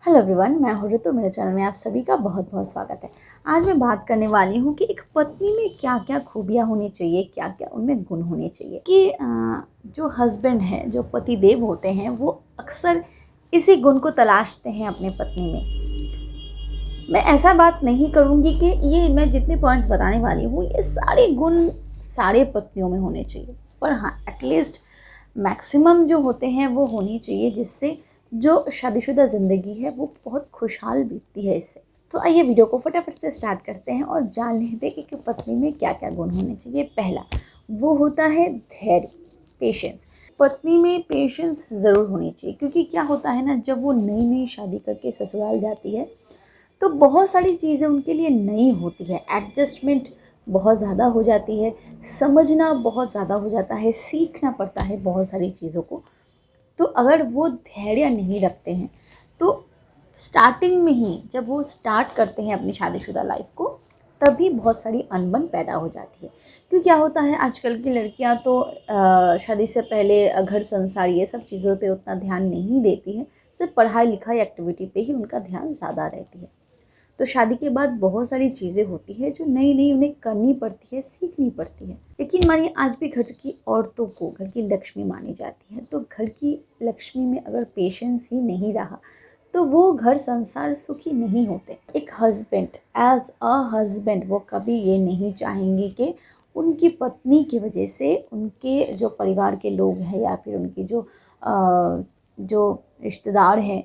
Hello everyone, मैं हूँ ऋतु। मेरे चैनल में आप सभी का बहुत बहुत स्वागत है। आज मैं बात करने वाली हूँ कि एक पत्नी में क्या क्या खूबियाँ होनी चाहिए, क्या क्या उनमें गुण होने चाहिए। कि जो हस्बैंड है, जो पति देव होते हैं, वो अक्सर इसी गुण को तलाशते हैं अपने पत्नी में। मैं ऐसा बात नहीं करूँगी कि ये मैं जितने पॉइंट्स बताने वाली हूँ ये सारे गुण सारे पत्नियों में होने चाहिए, पर हाँ एटलीस्ट मैक्सिमम जो होते हैं वो होनी चाहिए, जिससे जो शादीशुदा ज़िंदगी है वो बहुत खुशहाल बीतती है इससे। तो आइए वीडियो को फटाफट से स्टार्ट करते हैं और जान लेते हैं कि पत्नी में क्या क्या गुण होने चाहिए। पहला वो होता है धैर्य, पेशेंस। पत्नी में पेशेंस ज़रूर होनी चाहिए, क्योंकि क्या होता है ना, जब वो नई नई शादी करके ससुराल जाती है तो बहुत सारी चीज़ें उनके लिए नई होती है। एडजस्टमेंट बहुत ज़्यादा हो जाती है, समझना बहुत ज़्यादा हो जाता है, सीखना पड़ता है बहुत सारी चीज़ों को। तो अगर वो धैर्य नहीं रखते हैं तो स्टार्टिंग में ही जब वो स्टार्ट करते हैं अपनी शादीशुदा लाइफ को, तभी बहुत सारी अनबन पैदा हो जाती है। क्योंकि क्या होता है, आजकल की लड़कियां तो शादी से पहले घर संसार ये सब चीज़ों पे उतना ध्यान नहीं देती हैं। सिर्फ पढ़ाई लिखाई एक्टिविटी पे ही उनका ध्यान ज़्यादा रहती है। तो शादी के बाद बहुत सारी चीज़ें होती है जो नई नई उन्हें करनी पड़ती है, सीखनी पड़ती है। लेकिन मानिए आज भी घर की औरतों को घर की लक्ष्मी मानी जाती है, तो घर की लक्ष्मी में अगर पेशेंस ही नहीं रहा तो वो घर संसार सुखी नहीं होते। एक हस्बैंड एज अ हस्बैंड वो कभी ये नहीं चाहेंगे कि उनकी पत्नी की वजह से उनके जो परिवार के लोग हैं या फिर उनकी जो रिश्तेदार हैं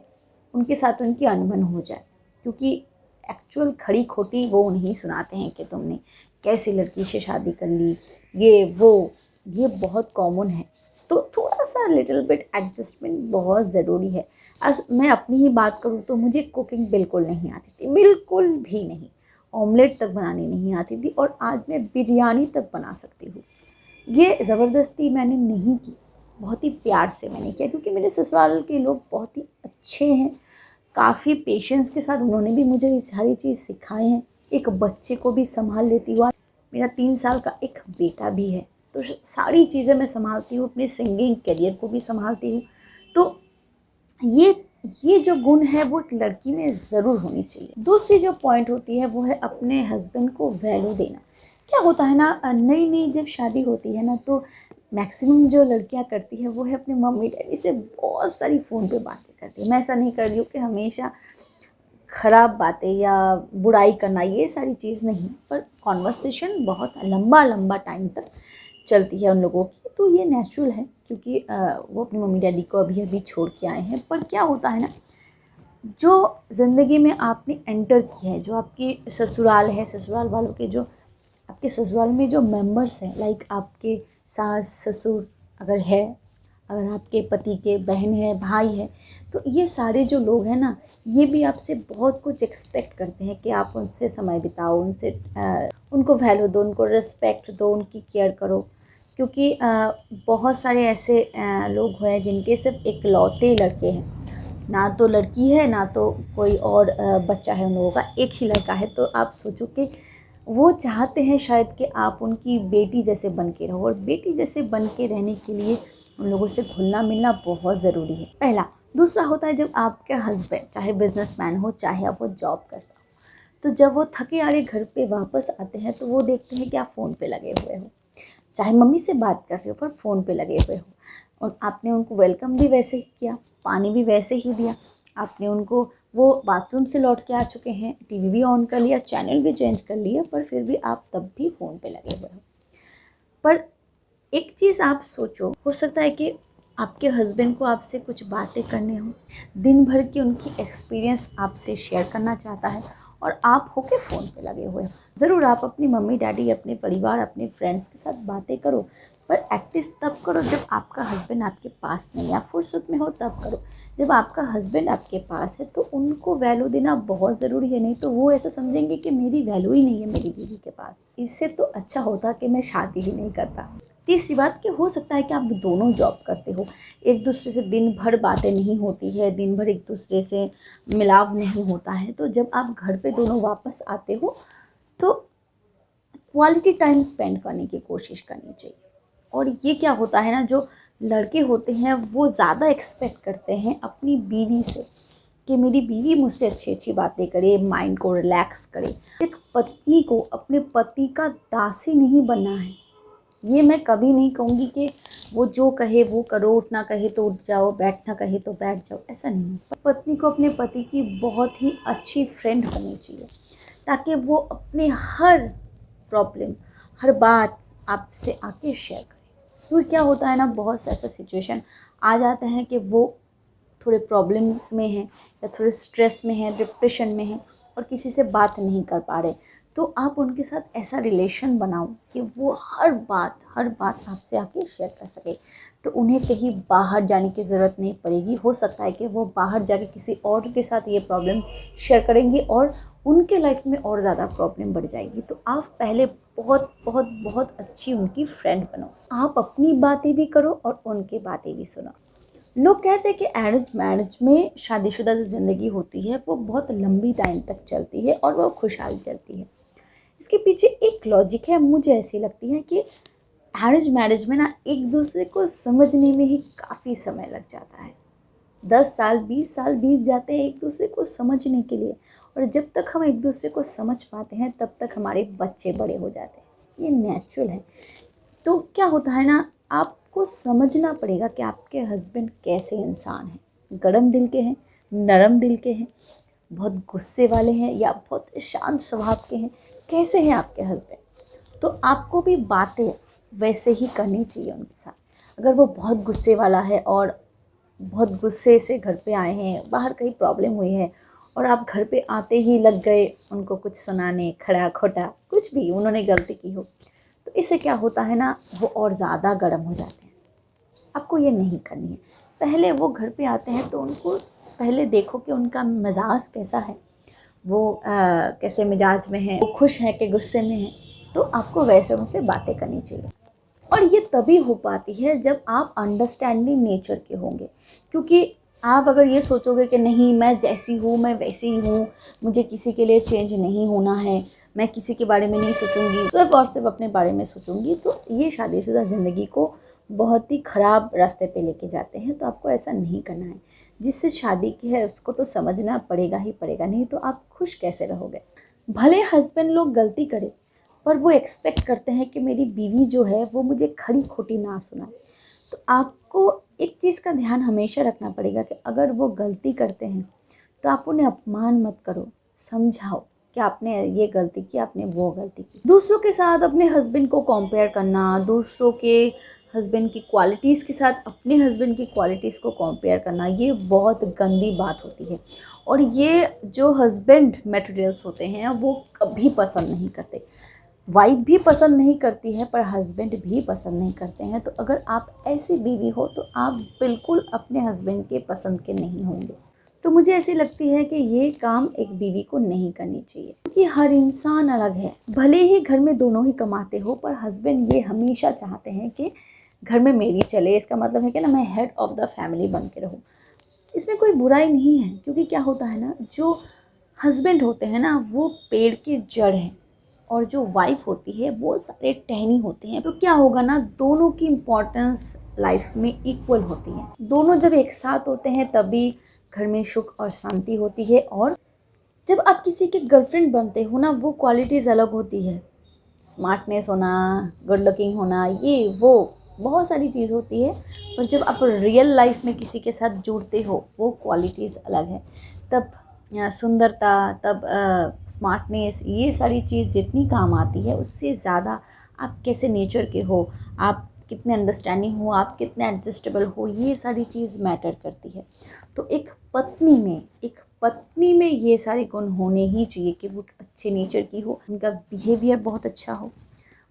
उनके साथ उनकी अनबन हो जाए। क्योंकि एक्चुअल खड़ी खोटी वो नहीं सुनाते हैं कि तुमने कैसी लड़की से शादी कर ली, ये वो, ये बहुत कॉमन है। तो थोड़ा सा लिटिल बिट एडजस्टमेंट बहुत ज़रूरी है। मैं अपनी ही बात करूँ तो मुझे कुकिंग बिल्कुल नहीं आती थी, बिल्कुल भी नहीं। ऑमलेट तक बनानी नहीं आती थी और आज मैं बिरयानी तक बना सकती हूँ। ये ज़बरदस्ती मैंने नहीं की, बहुत ही प्यार से मैंने किया, क्योंकि मेरे ससुराल के लोग बहुत ही अच्छे हैं। काफ़ी पेशेंस के साथ उन्होंने भी मुझे ये सारी चीज़ सिखाए हैं। एक बच्चे को भी संभाल लेती हूँ, मेरा 3 साल का एक बेटा भी है, तो सारी चीज़ें मैं संभालती हूँ, अपने सिंगिंग करियर को भी संभालती हूँ। तो ये ये जो गुण है वो एक लड़की में ज़रूर होनी चाहिए। दूसरी जो पॉइंट होती है वो है अपने हस्बैंड को वैल्यू देना। क्या होता है ना, नई नई जब शादी होती है ना, तो मैक्सिमम जो लड़कियां करती है वो है अपने मम्मी डैडी से बहुत सारी फ़ोन पे बातें करती है। मैं ऐसा नहीं कर रही हूँ कि हमेशा ख़राब बातें या बुराई करना, ये सारी चीज़ नहीं, पर कॉन्वर्सेशन बहुत लंबा लंबा टाइम तक चलती है उन लोगों की। तो ये नेचुरल है, क्योंकि वो अपनी मम्मी डैडी को अभी अभी छोड़ के आए हैं। पर क्या होता है ना, जो ज़िंदगी में आपने एंटर किया है, जो आपके ससुराल है, ससुराल वालों के जो आपके ससुराल में जो मेंबर्स हैं, लाइक आपके सास ससुर अगर है, अगर आपके पति के बहन है, भाई है, तो ये सारे जो लोग हैं ना, ये भी आपसे बहुत कुछ एक्सपेक्ट करते हैं कि आप उनसे समय बिताओ, उनसे उनको वैल्यू दो, उनको रिस्पेक्ट दो, उनकी केयर करो। क्योंकि बहुत सारे ऐसे लोग हैं जिनके सिर्फ इकलौते लड़के हैं, ना तो लड़की है ना तो कोई और बच्चा है, उन लोगों का एक ही लड़का है। तो आप सोचो कि वो चाहते हैं शायद कि आप उनकी बेटी जैसे बन के रहो, और बेटी जैसे बन के रहने के लिए उन लोगों से घुलना मिलना बहुत ज़रूरी है। पहला। दूसरा होता है जब आपके हस्बैंड चाहे बिजनेसमैन हो, चाहे आप वो जॉब करता हो, तो जब वो थके हारे घर पे वापस आते हैं तो वो देखते हैं कि आप फ़ोन पे लगे हुए हो, चाहे मम्मी से बात कर रहे हो पर फ़ोन पे लगे हुए हो। और आपने उनको वेलकम भी वैसे ही किया, पानी भी वैसे ही दिया, आपने उनको, वो बाथरूम से लौट के आ चुके हैं, टीवी भी ऑन कर लिया, चैनल भी चेंज कर लिया, पर फिर भी आप तब भी फ़ोन पे लगे हुए हो। पर एक चीज़ आप सोचो, हो सकता है कि आपके हस्बैंड को आपसे कुछ बातें करने हो, दिन भर की उनकी एक्सपीरियंस आपसे शेयर करना चाहता है, और आप होके फ़ोन पे लगे हुए हो। ज़रूर आप अपनी मम्मी डैडी, अपने परिवार, अपने फ्रेंड्स के साथ बातें करो, पर एटलीस्ट तब करो जब आपका हस्बैंड आपके पास नहीं, या फुर्सत में हो तब करो। जब आपका हस्बैंड आपके पास है तो उनको वैल्यू देना बहुत ज़रूरी है, नहीं तो वो ऐसा समझेंगे कि मेरी वैल्यू ही नहीं है मेरी बीवी के पास, इससे तो अच्छा होता कि मैं शादी ही नहीं करता। तीसरी बात कि हो सकता है कि आप दोनों जॉब करते हो, एक दूसरे से दिन भर बातें नहीं होती है, दिन भर एक दूसरे से मिलाव नहीं होता है, तो जब आप घर पे दोनों वापस आते हो तो क्वालिटी टाइम स्पेंड करने की कोशिश करनी चाहिए। और ये क्या होता है ना, जो लड़के होते हैं वो ज़्यादा एक्सपेक्ट करते हैं अपनी बीवी से कि मेरी बीवी मुझसे अच्छी अच्छी बातें करे, माइंड को रिलैक्स करे। एक पत्नी को अपने पति का दासी नहीं बनना है। ये मैं कभी नहीं कहूँगी कि वो जो कहे वो करो, उठना कहे तो उठ जाओ, बैठना कहे तो बैठ जाओ, ऐसा नहीं है। पत्नी को अपने पति की बहुत ही अच्छी फ्रेंड बननी चाहिए, ताकि वो अपने हर प्रॉब्लम, हर बात आपसे आके शेयर करे। तो क्या होता है ना, बहुत से ऐसा सिचुएशन आ जाते हैं कि वो थोड़े प्रॉब्लम में हैं या थोड़े स्ट्रेस में हैं, डिप्रेशन में हैं और किसी से बात नहीं कर पा रहे। तो आप उनके साथ ऐसा रिलेशन बनाओ कि वो हर बात आपसे आके शेयर कर सके। तो उन्हें कहीं बाहर जाने की ज़रूरत नहीं पड़ेगी। हो सकता है कि वो बाहर जाके किसी और के साथ ये प्रॉब्लम शेयर करेंगी और उनके लाइफ में और ज़्यादा प्रॉब्लम बढ़ जाएगी। तो आप पहले बहुत बहुत बहुत अच्छी उनकी फ्रेंड बनो। आप अपनी बातें भी करो और उनकी बातें भी सुनो। लोग कहते हैं कि अरेंज मैरिज में शादीशुदा जो ज़िंदगी होती है वो बहुत लंबी टाइम तक चलती है और वो खुशहाल चलती है। इसके पीछे एक लॉजिक है, मुझे ऐसी लगती है कि अरेंज मैरिज में ना एक दूसरे को समझने में ही काफ़ी समय लग जाता है। 10 साल 20 साल बीत जाते हैं एक दूसरे को समझने के लिए, और जब तक हम एक दूसरे को समझ पाते हैं तब तक हमारे बच्चे बड़े हो जाते हैं। ये नेचुरल है। तो क्या होता है ना, आपको समझना पड़ेगा कि आपके हस्बैंड कैसे इंसान हैं। गरम दिल के हैं, नरम दिल के हैं, बहुत गुस्से वाले हैं या बहुत शांत स्वभाव के हैं, कैसे हैं आपके हस्बैंड। तो आपको भी बातें वैसे ही करनी चाहिए उनके साथ। अगर वो बहुत गुस्से वाला है और बहुत गुस्से से घर पे आए हैं, बाहर कहीं प्रॉब्लम हुई है और आप घर पे आते ही लग गए उनको कुछ सुनाने, खड़ा खोटा कुछ भी उन्होंने गलती की हो, तो इससे क्या होता है ना, वो और ज़्यादा गर्म हो जाते हैं। आपको ये नहीं करनी है। पहले वो घर पे आते हैं तो उनको पहले देखो कि उनका मिजाज कैसा है, वो कैसे मिजाज में है, वो खुश है कि गुस्से में है। तो आपको वैसे उनसे बातें करनी चाहिए। और ये तभी हो पाती है जब आप अंडरस्टैंडिंग नेचर के होंगे। क्योंकि आप अगर ये सोचोगे कि नहीं मैं जैसी हूँ मैं वैसी ही हूँ, मुझे किसी के लिए चेंज नहीं होना है, मैं किसी के बारे में नहीं सोचूंगी, सिर्फ और सिर्फ अपने बारे में सोचूंगी, तो ये शादीशुदा ज़िंदगी को बहुत ही ख़राब रास्ते पे लेके जाते हैं। तो आपको ऐसा नहीं करना है। जिससे शादी की है उसको तो समझना पड़ेगा ही पड़ेगा, नहीं तो आप खुश कैसे रहोगे। भले हस्बैंड लोग गलती करें, पर वो एक्सपेक्ट करते हैं कि मेरी बीवी जो है वो मुझे खरी खोटी ना सुनाए। तो आपको एक चीज़ का ध्यान हमेशा रखना पड़ेगा कि अगर वो गलती करते हैं तो आप उन्हें अपमान मत करो, समझाओ कि आपने ये गलती की, आपने वो गलती की। दूसरों के साथ अपने हस्बैंड को कंपेयर करना, दूसरों के हस्बैंड की क्वालिटीज़ के साथ अपने हस्बैंड की क्वालिटीज़ को कंपेयर करना, ये बहुत गंदी बात होती है। और ये जो हस्बैंड मटेरियल्स होते हैं वो कभी पसंद नहीं करते। वाइफ भी पसंद नहीं करती है पर हस्बैंड भी पसंद नहीं करते हैं। तो अगर आप ऐसी बीवी हो तो आप बिल्कुल अपने हस्बैंड के पसंद के नहीं होंगे। तो मुझे ऐसी लगती है कि ये काम एक बीवी को नहीं करनी चाहिए, क्योंकि हर इंसान अलग है। भले ही घर में दोनों ही कमाते हो, पर हस्बैंड ये हमेशा चाहते हैं कि घर में मेरी चले। इसका मतलब है कि ना, मैं हेड ऑफ़ द फैमिली बन के रहूँ। इसमें कोई बुराई नहीं है, क्योंकि क्या होता है ना, जो हस्बैंड होते हैं ना वो पेड़ की जड़ हैं और जो वाइफ होती है वो सारे टहनी होते हैं। तो क्या होगा ना, दोनों की इम्पोर्टेंस लाइफ में इक्वल होती है। दोनों जब एक साथ होते हैं तभी घर में सुख और शांति होती है। और जब आप किसी के गर्लफ्रेंड बनते हो ना, वो क्वालिटीज़ अलग होती है। स्मार्टनेस होना, गुड लुकिंग होना, ये वो बहुत सारी चीज़ होती है। पर जब आप रियल लाइफ में किसी के साथ जुड़ते हो वो क्वालिटीज़ अलग है। तब सुंदरता, तब स्मार्टनेस, ये सारी चीज़ जितनी काम आती है उससे ज़्यादा आप कैसे नेचर के हो, आप कितने अंडरस्टैंडिंग हो, आप कितने एडजस्टेबल हो, ये सारी चीज़ मैटर करती है। तो एक पत्नी में ये सारे गुण होने ही चाहिए कि वो अच्छे नेचर की हो, उनका बिहेवियर बहुत अच्छा हो,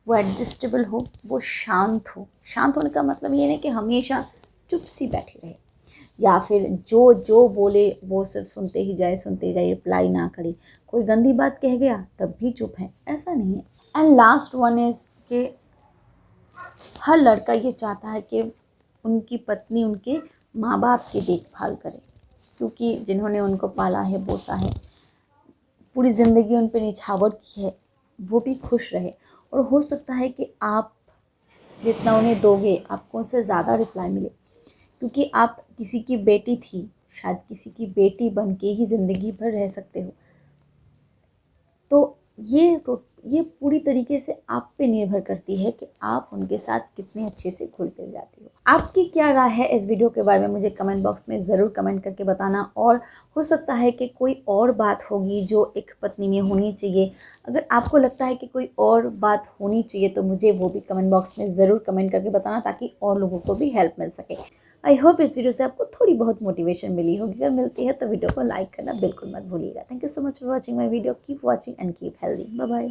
वो एडजस्टेबल हो, वो शांत हो। शांत होने का मतलब ये नहीं कि हमेशा चुप सी बैठी रहे या फिर जो जो बोले वो सिर्फ सुनते ही जाए, रिप्लाई ना करे। कोई गंदी बात कह गया तब भी चुप है, ऐसा नहीं है। एंड लास्ट वन इज़ कि हर लड़का ये चाहता है कि उनकी पत्नी उनके माँ बाप की देखभाल करे, क्योंकि जिन्होंने उनको पाला है, पोसा है, पूरी ज़िंदगी उन पर निछावर की है, वो भी खुश रहे। और हो सकता है कि आप जितना उन्हें दोगे आपको उनसे ज़्यादा रिप्लाई मिले, क्योंकि आप किसी की बेटी थी, शायद किसी की बेटी बन के ही ज़िंदगी भर रह सकते हो। तो ये पूरी तरीके से आप पे निर्भर करती है कि आप उनके साथ कितने अच्छे से घुल मिल जाती हो। आपकी क्या राय है इस वीडियो के बारे में, मुझे कमेंट बॉक्स में ज़रूर कमेंट करके बताना। और हो सकता है कि कोई और बात होगी जो एक पत्नी में होनी चाहिए। अगर आपको लगता है कि कोई और बात होनी चाहिए तो मुझे वो भी कमेंट बॉक्स में ज़रूर कमेंट करके बताना, ताकि और लोगों को भी हेल्प मिल सके। आई होप इस वीडियो से आपको थोड़ी बहुत मोटिवेशन मिली होगी। अगर मिलती है तो वीडियो को लाइक करना बिल्कुल मत भूलिएगा। Thank you so much for watching my video. Keep watching and keep healthy. Bye bye.